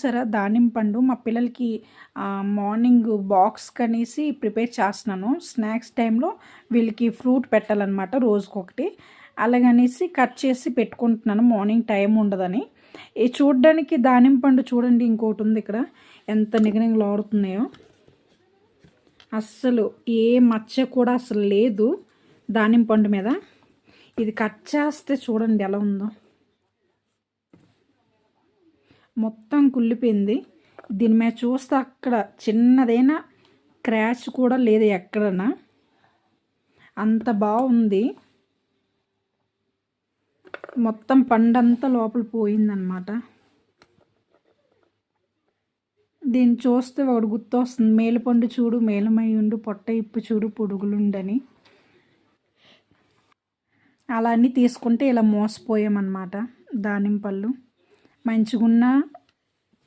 చూసారా దానిమ్మ పండు మా పిల్లలకి మార్నింగ్ బాక్స్ కనేసి ప్రిపేర్ చేస్తున్నాను. స్నాక్స్ టైంలో వీళ్ళకి ఫ్రూట్ పెట్టాలన్నమాట రోజుకొకటి. అలాగనేసి కట్ చేసి పెట్టుకుంటున్నాను, మార్నింగ్ టైం ఉండదని. ఈ చూడ్డానికి దానిమ్మ పండు చూడండి, ఇంకోటి ఉంది ఇక్కడ, ఎంత నిగనిగలాడుతున్నాయో. అస్సలు ఏ మచ్చ కూడా అసలు లేదు దానిమ్మ పండు మీద. ఇది కట్ చేస్తే చూడండి ఎలా ఉందో, మొత్తం కుళ్ళిపోయింది. దీని మీద చూస్తే అక్కడ చిన్నదైనా క్రాచ్ కూడా లేదు ఎక్కడన్నా, అంత బాగుంది. మొత్తం పండంతా లోపల పోయిందనమాట. దీన్ని చూస్తే ఒకటి గుర్తొస్తుంది, మేలుపండు చూడు మేలమై ఉండు పొట్ట ఇప్పు చూడు పొడుగులుండని. అలా అన్నీ తీసుకుంటే ఇలా మోసపోయామన్నమాట. దానిమ్మ పళ్ళు మంచిగున్నా